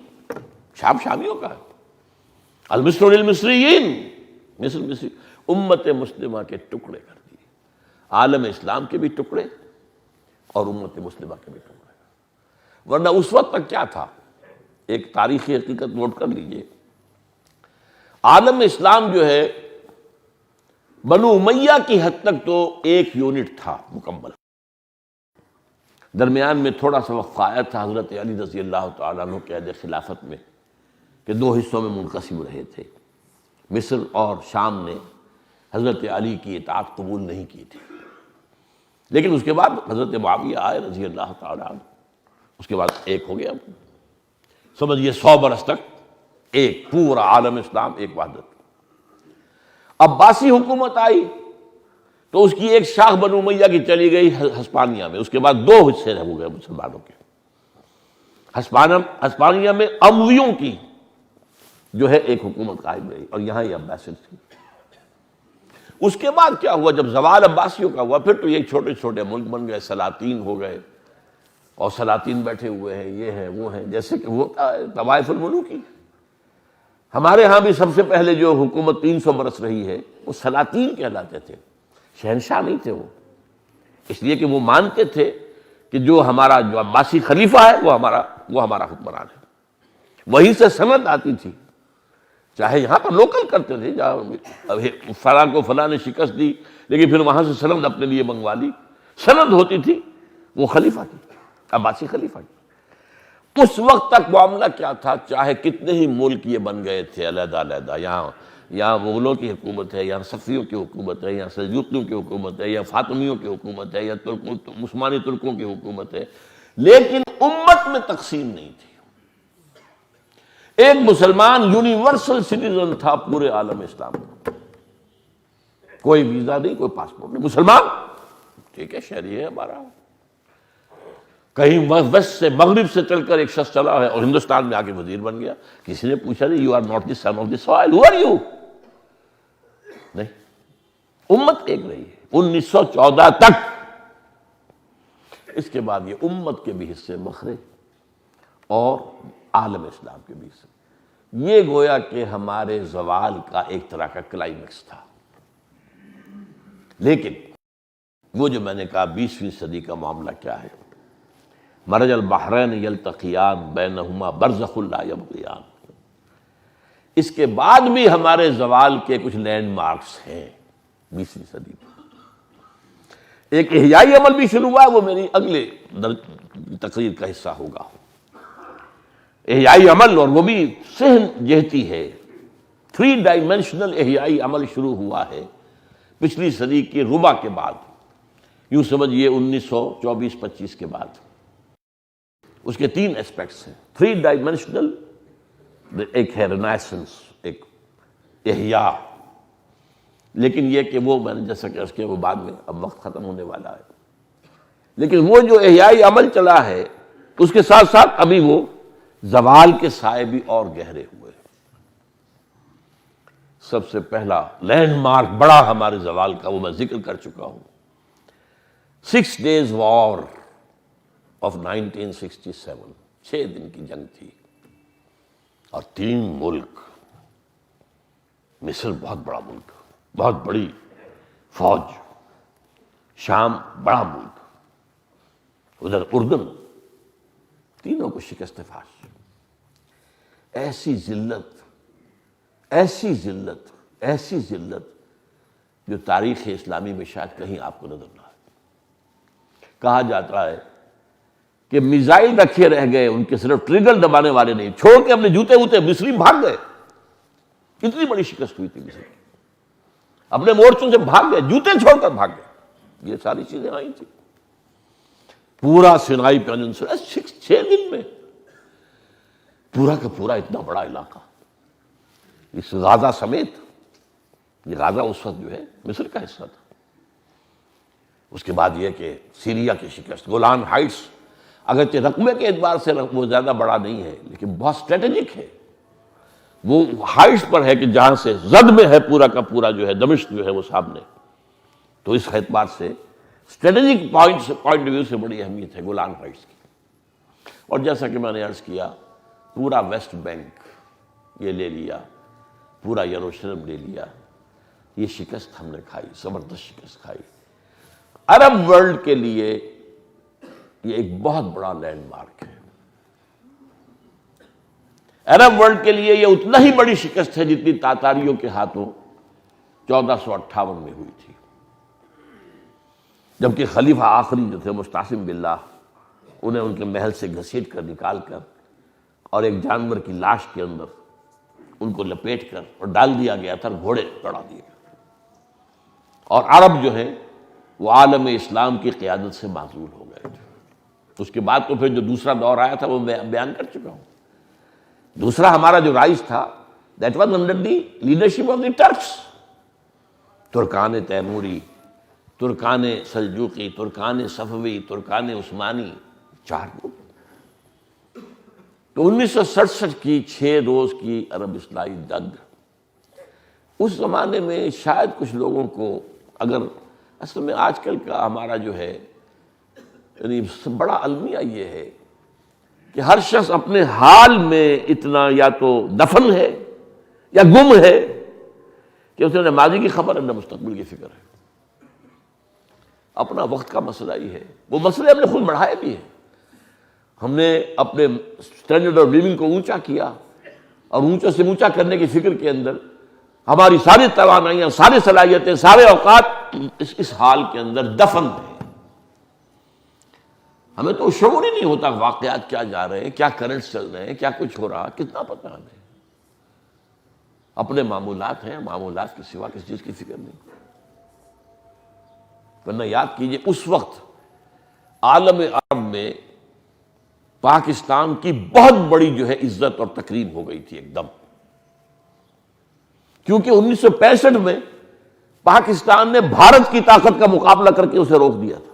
شام شامیوں کا ہے، المصر للمصریین، مصر مصری. امت مسلمہ کے ٹکڑے کر دیے، عالم اسلام کے بھی ٹکڑے اور امت مسلمہ کے بھی ٹکڑے. ورنہ اس وقت تک کیا تھا؟ ایک تاریخی حقیقت نوٹ کر لیجئے، عالم اسلام جو ہے بنو امیہ کی حد تک تو ایک یونٹ تھا مکمل. درمیان میں تھوڑا سا وقفہ آیا تھا حضرت علی رضی اللہ تعالیٰ عنہ کے عہد خلافت میں، کہ دو حصوں میں منقسم رہے تھے. مصر اور شام نے حضرت علی کی اطاعت قبول نہیں کی تھی، لیکن اس کے بعد حضرت معاویہ آئے رضی اللہ تعالیٰ عنہ، اس کے بعد ایک ہو گیا. سمجھیے 100 برس تک ایک پورا عالم اسلام، ایک وحدت. عباسی حکومت آئی تو اس کی ایک شاخ بنو امیہ کی چلی گئی ہسپانیہ میں، اس کے بعد دو حصے ہو گئے مسلمانوں کے. ہسپانیہ میں امویوں کی جو ہے ایک حکومت قائم رہی، اور یہاں یہ عباسیت تھی. اس کے بعد کیا ہوا؟ جب زوال عباسیوں کا ہوا، پھر تو یہ چھوٹے چھوٹے ملک بن گئے، سلاطین ہو گئے، اور سلاطین بیٹھے ہوئے ہیں، یہ ہیں وہ ہیں، جیسے کہ ہوتا ہے طوائف الملوک کی. ہمارے ہاں بھی سب سے پہلے جو حکومت 300 برس رہی ہے وہ سلاطین کہلاتے تھے، شہنشاہ نہیں تھے وہ، اس لیے کہ وہ مانتے تھے کہ جو ہمارا جو عباسی خلیفہ ہے وہ ہمارا حکمران ہے. وہیں سے سند آتی تھی، چاہے یہاں پر لوکل کرتے تھے، جہاں فلاں کو فلاں نے شکست دی لیکن پھر وہاں سے سند اپنے لیے منگوا لی، سند ہوتی تھی وہ خلیفہ کی، عباسی خلیفہ کی. اس وقت تک معاملہ کیا تھا؟ چاہے کتنے ہی ملک یہ بن گئے تھے علیحدہ علیحدہ، یہاں مغلوں کی حکومت ہے، یہاں صفویوں کی حکومت ہے، یہاں سلجوقیوں کی حکومت ہے، یا فاطمیوں کی حکومت ہے، یا عثمانی ترکوں کی حکومت ہے، لیکن امت میں تقسیم نہیں تھی. ایک مسلمان یونیورسل سٹیزن تھا پورے عالم اسلام میں، کوئی ویزا نہیں، کوئی پاسپورٹ نہیں، مسلمان ٹھیک ہے، شہری ہے ہمارا. کہیں ویسٹ سے مغرب سے چل کر ایک شخص چلا ہے اور ہندوستان میں آ کے وزیر بن گیا، کسی نے پوچھا نہیں، you are not the son of the soil, who are you? نہیں، امت ایک رہی ہے 1914 تک. اس کے بعد یہ امت کے بھی حصے بکھرے اور عالم اسلام کے بھی حصے. یہ گویا کہ ہمارے زوال کا ایک طرح کا کلائمیکس تھا۔ لیکن وہ جو میں نے کہا 20ویں صدی کا معاملہ کیا ہے، مرج البحرین یلتقیان بینہما برزخ لا یبغیان، اس کے بعد بھی ہمارے زوال کے کچھ لینڈ مارکس ہیں 20ویں صدی میں۔ ایک احیائی عمل بھی شروع ہوا ہے، وہ میری اگلے تقریر کا حصہ ہوگا۔ احیائی عمل، اور وہ بھی صحن جہتی ہے، 3 ڈائمینشنل احیائی عمل شروع ہوا ہے پچھلی صدی کے ربع کے بعد، یوں سمجھئے 1924-25 کے بعد۔ اس کے 3 اسپیکٹس ہیں، 3 ڈائمینشنل، ایک ہے رینیسنس، ایک احیاء، لیکن یہ کہ وہ میں نے جیسا کہ اس کے وہ بعد میں اب وقت ختم ہونے والا ہے، لیکن وہ جو احیائی عمل چلا ہے اس کے ساتھ ساتھ ابھی وہ زوال کے سائے بھی اور گہرے ہوئے۔ سب سے پہلا لینڈ مارک بڑا ہمارے زوال کا، وہ میں ذکر کر چکا ہوں، 6 Days War of 1967، 6 دن کی جنگ تھی، اور 3 ملک، مصر بہت بڑا ملک، بہت بڑی فوج، شام بڑا ملک، ادھر اردن، تینوں کو شکست فاش۔ ایسی ذلت، ایسی ذلت، ایسی ذلت جو تاریخ اسلامی میں شاید کہیں آپ کو نظر نہ آئے۔ کہا جاتا ہے کہ میزائل رکھے رہ گئے، ان کے صرف ٹریگر دبانے والے نہیں، چھوڑ کے اپنے جوتے ووتے مصری بھاگ گئے۔ اتنی بڑی شکست ہوئی تھی مصر کی، اپنے مورچوں سے بھاگ گئے، جوتے چھوڑ کر بھاگ گئے۔ یہ ساری چیزیں آئی تھی، پورا سینائی پیننسولا 6 دن میں، پورا کا پورا اتنا بڑا علاقہ، اس غازہ سمیت۔ یہ غازہ اس وقت جو ہے مصر کا حصہ تھا۔ اس کے بعد یہ کہ سیریا کی شکست، گولان ہائٹس، اگرچہ رقبے کے اعتبار سے وہ زیادہ بڑا نہیں ہے لیکن بہت اسٹریٹجک ہے، وہ ہائٹس پر ہے کہ جہاں سے زد میں ہے پورا کا پورا جو ہے دمشق جو ہے وہ سامنے، تو اس اعتبار سے اسٹریٹجک پوائنٹ آف ویو سے بڑی اہمیت ہے گولان ہائٹس کی۔ اور جیسا کہ میں نے عرض کیا، پورا ویسٹ بینک یہ لے لیا، پورا یروشلم لے لیا، یہ شکست ہم نے کھائی، زبردست شکست کھائی۔ عرب ورلڈ کے لیے یہ ایک بہت بڑا لینڈ مارک ہے۔ عرب ورلڈ کے لیے یہ اتنا ہی بڑی شکست ہے جتنی تاتاریوں کے ہاتھوں 1458 میں ہوئی تھی، جبکہ خلیفہ آخری جو تھے مستعصم باللہ، انہیں ان کے محل سے گھسیٹ کر نکال کر اور ایک جانور کی لاش کے اندر ان کو لپیٹ کر اور ڈال دیا گیا تھا، گھوڑے چڑھا دیے گئے، اور عرب جو ہیں وہ عالم اسلام کی قیادت سے معزول ہو گئے تھے۔ اس کے بعد تو پھر جو دوسرا دور آیا تھا وہ میں بیان کر چکا ہوں۔ دوسرا ہمارا جو رائج تھا، that was under the leadership of the Turks, ترکان تیموری، ترکان سلجوقی، ترکان صفوی، ترکان عثمانی، 4 گروپ۔ تو 1967 کی 6 روز کی عرب اصلاحی جنگ، اس زمانے میں شاید کچھ لوگوں کو، اگر اصل میں آج کل کا ہمارا جو ہے یعنی بڑا المیہ یہ ہے کہ ہر شخص اپنے حال میں اتنا یا تو دفن ہے یا گم ہے کہ اسے نہ ماضی کی خبر ہے نہ مستقبل کی فکر ہے۔ اپنا وقت کا مسئلہ ہی ہے، وہ مسئلے ہم نے خود بڑھائے بھی ہیں۔ ہم نے اپنے اسٹینڈرڈ آف لیونگ کو اونچا کیا، اور اونچا سے اونچا کرنے کی فکر کے اندر ہماری ساری توانائیاں، ساری صلاحیتیں، سارے اوقات اس حال کے اندر دفن تھے۔ ہمیں تو شعور ہی نہیں ہوتا واقعات کیا جا رہے ہیں، کیا کرنٹس چل رہے ہیں، کیا کچھ ہو رہا، کتنا پتہ ہمیں۔ اپنے معمولات ہیں، معمولات کے سوا کسی چیز کی فکر نہیں۔ ورنہ یاد کیجئے اس وقت عالم عرب میں پاکستان کی بہت بڑی جو ہے عزت اور تکریم ہو گئی تھی ایک دم، کیونکہ 1965 میں پاکستان نے بھارت کی طاقت کا مقابلہ کر کے اسے روک دیا تھا،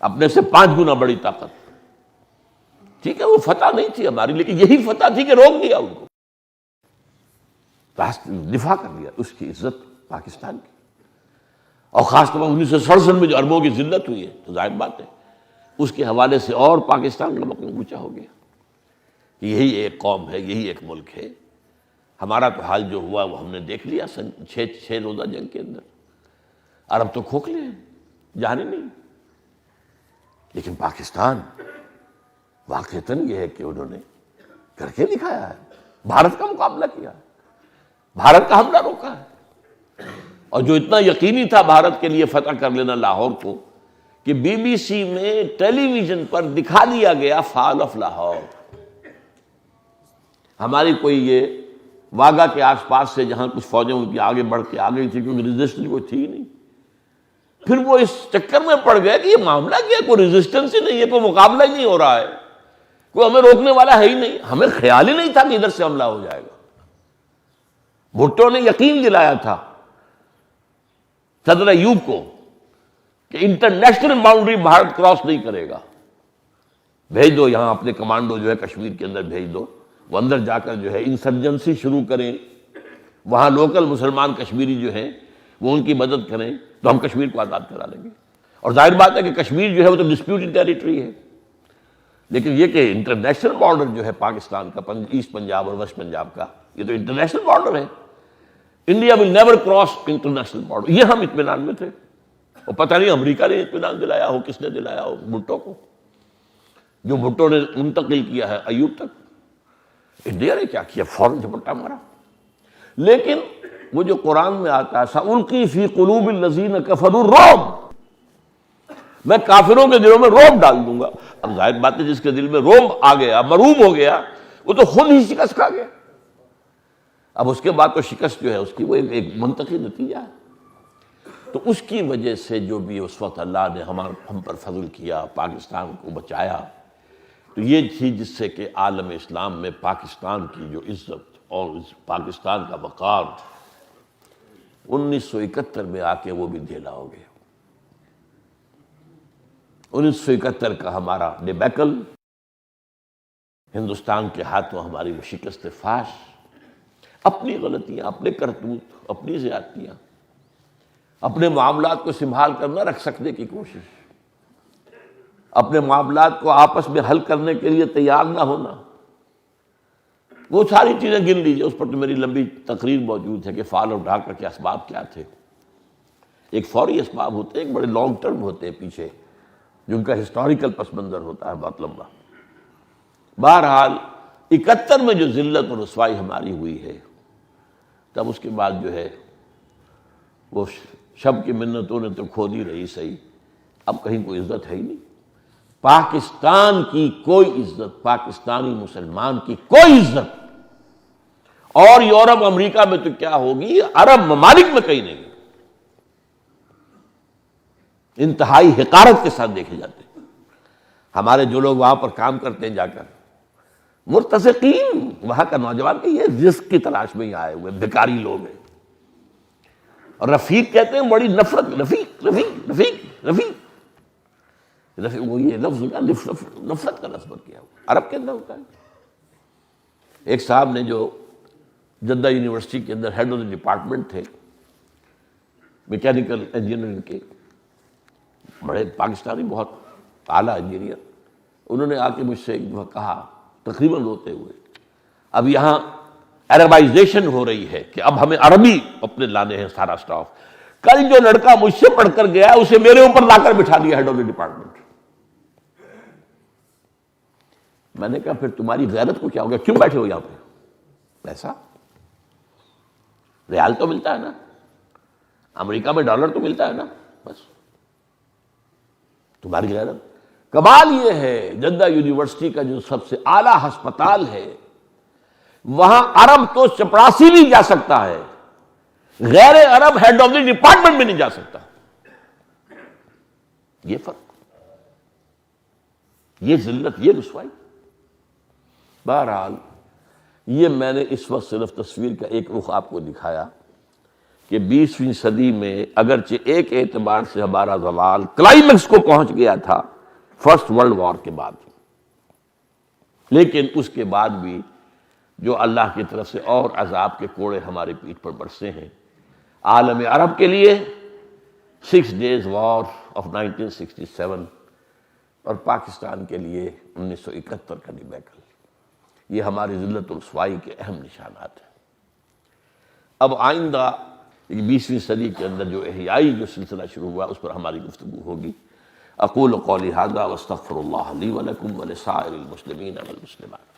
اپنے سے 5 گنا بڑی طاقت۔ ٹھیک ہے وہ فتح نہیں تھی ہماری، لیکن یہی فتح تھی کہ روک دیا ان کو، دفاع کر لیا اس کی عزت پاکستان کی۔ اور خاص طور پر 1967 میں جو عربوں کی ذلت ہوئی ہے تو ظاہر بات ہے اس کے حوالے سے اور پاکستان کا مقام اونچا ہو گیا۔ کہ یہی ایک قوم ہے، یہی ایک ملک ہے۔ ہمارا تو حال جو ہوا وہ ہم نے دیکھ لیا چھ روزہ جنگ کے اندر۔ عرب تو کھوکھلے ہیں، جانے نہیں، لیکن پاکستان واقعتاً یہ ہے کہ انہوں نے کر کے دکھایا ہے، بھارت کا مقابلہ کیا ہے، بھارت کا حملہ روکا ہے۔ اور جو اتنا یقینی تھا بھارت کے لیے فتح کر لینا لاہور کو، کہ بی بی سی میں ٹیلی ویژن پر دکھا دیا گیا فال آف لاہور۔ ہماری کوئی یہ واگا کے آس پاس سے جہاں کچھ فوجیں ان کی آگے بڑھ کے آ گئی تھی، کیونکہ ریزسٹنس کوئی تھی نہیں، پھر وہ اس چکر میں پڑ گئے کہ یہ معاملہ کیا، کوئی ریزسٹنس ہی نہیں ہے، کوئی مقابلہ ہی نہیں ہو رہا ہے، کوئی ہمیں روکنے والا ہے ہی نہیں۔ ہمیں خیال ہی نہیں تھا کہ ادھر سے حملہ ہو جائے گا۔ بھٹو نے یقین دلایا تھا صدر ایوب کو کہ انٹرنیشنل باؤنڈری بھارت کراس نہیں کرے گا، بھیج دو یہاں اپنے کمانڈو جو ہے کشمیر کے اندر بھیج دو، وہ اندر جا کر جو ہے انسرجنسی شروع کریں، وہاں لوکل مسلمان کشمیری جو ہیں وہ ان کی مدد کریں تو ہم کشمیر کو آزاد کرا لیں گے۔ اور ظاہر بات ہے کہ کشمیر جو ہے وہ تو ڈسپیوٹڈ ٹیریٹری ہے، لیکن یہ کہ انٹرنیشنل بارڈر جو ہے پاکستان کا، ایسٹ پنجاب اور ویسٹ پنجاب کا، یہ تو انٹرنیشنل بارڈر ہے۔ India will never cross international border, یہ ہم اطمینان میں تھے۔ اور پتہ نہیں امریکہ نے اطمینان دلایا ہو، کس نے دلایا ہو بھٹو کو، جو بھٹو نے منتقل کیا ہے ایوب تک۔ انڈیا نے کیا کیا، فوراً جھپٹا مارا۔ لیکن وہ جو قرآن میں آتا ہے سَأُلْقِي فِي قُلُوبِ الَّذِينَ كَفَرُوا الرُّعْبَ، میں کافروں کے دلوں میں روب ڈال دوں گا۔ اب ظاہر بات ہے جس کے دل میں روب آ گیا، مرعوب ہو گیا، وہ تو خود ہی شکست کھا گیا۔ اب اس کے بعد تو شکست جو ہے اس کی وہ ایک منطقی نتیجہ ہے۔ تو اس کی وجہ سے جو بھی اس وقت اللہ نے ہم پر فضل کیا، پاکستان کو بچایا، تو یہ تھی جس سے کہ عالم اسلام میں پاکستان کی جو عزت اور پاکستان کا وقار 1971 میں آ کے وہ بھی ڈھیلا ہو گیا۔ 1971 کا ہمارا ڈیبیکل، ہندوستان کے ہاتھوں ہماری وہ شکست فاش، اپنی غلطیاں، اپنے کرتوت، اپنی زیادتیاں، اپنے معاملات کو سنبھال کر نہ رکھ سکنے کی کوشش، اپنے معاملات کو آپس میں حل کرنے کے لیے تیار نہ ہونا، وہ ساری چیزیں گن لیجیے، اس پر تو میری لمبی تقریر موجود ہے کہ فال آف ڈھاکہ کے اسباب کیا تھے۔ ایک فوری اسباب ہوتے ہیں، ایک بڑے لانگ ٹرم ہوتے ہیں پیچھے، جن کا ہسٹوریکل پس منظر ہوتا ہے بہت لمبا۔ بہرحال 71 میں جو ذلت اور رسوائی ہماری ہوئی ہے، تب اس کے بعد جو ہے وہ شب کی منتوں نے تو کھو دی رہی صحیح، اب کہیں کوئی عزت ہے ہی نہیں۔ پاکستان کی کوئی عزت، پاکستانی مسلمان کی کوئی عزت، اور یورپ امریکہ میں تو کیا ہوگی، عرب ممالک میں کہیں نہیں، انتہائی حقارت کے ساتھ دیکھے جاتے ہیں۔ ہمارے جو لوگ وہاں پر کام کرتے ہیں جا کر، مرتزقین، وہاں کا نوجوان کہ یہ رزق کی تلاش میں ہی آئے ہوئے بیکاری لوگ ہیں، اور رفیق کہتے ہیں بڑی نفرت، رفیق رفیق رفیق رفیق، وہ یہ لفظ نفرت کا لفظ کیا ہوا عرب کے اندر ہوتا ہے۔ ایک صاحب نے جو جدہ یونیورسٹی کے اندر ہیڈ آف دی ڈپارٹمنٹ تھے میکینیکل انجینئرنگ کے، بڑے پاکستانی بہت اعلیٰ انجینئر، انہوں نے آ کے مجھ سے ایک دفعہ کہا تقریباً روتے ہوئے، اب یہاں عربائزیشن ہو رہی ہے کہ اب ہمیں عربی اپنے لانے ہیں سارا سٹاف۔ کل جو لڑکا مجھ سے پڑھ کر گیا اسے میرے اوپر لا کر بٹھا دیا ہیڈ آف دی ڈپارٹمنٹ۔ میں نے کہا پھر تمہاری غیرت کو کیا ہو گیا، کیوں بیٹھے ہو یہاں پہ؟ پیسہ، ریال تو ملتا ہے نا، امریکہ میں ڈالر تو ملتا ہے نا، بس تمہاری غیرت۔ کمال یہ ہے جدہ یونیورسٹی کا جو سب سے اعلیٰ ہسپتال ہے، وہاں عرب تو چپڑاسی بھی جا سکتا ہے، غیر عرب ہیڈ آف دی ڈپارٹمنٹ بھی نہیں جا سکتا۔ یہ فرق، یہ ذلت، یہ رسوائی۔ بہرحال یہ میں نے اس وقت صرف تصویر کا ایک رخ آپ کو دکھایا کہ 20ویں صدی میں اگرچہ ایک اعتبار سے ہمارا زوال کلائمیکس کو پہنچ گیا تھا فرسٹ ورلڈ وار کے بعد، لیکن اس کے بعد بھی جو اللہ کی طرف سے اور عذاب کے کوڑے ہمارے پیٹھ پر برسے ہیں، عالم عرب کے لیے 6 days وار آف 1967 اور پاکستان کے لیے 1971 کا ڈیبیکل، یہ ہماری ذلت و رسوائی کے اہم نشانات ہیں۔ اب آئندہ 20ویں صدی کے اندر جو احیائی جو سلسلہ شروع ہوا اس پر ہماری گفتگو ہوگی۔ اقول قولی ھذا واستغفر اللہ لی ولکم ولسائر المسلمین والمسلمات۔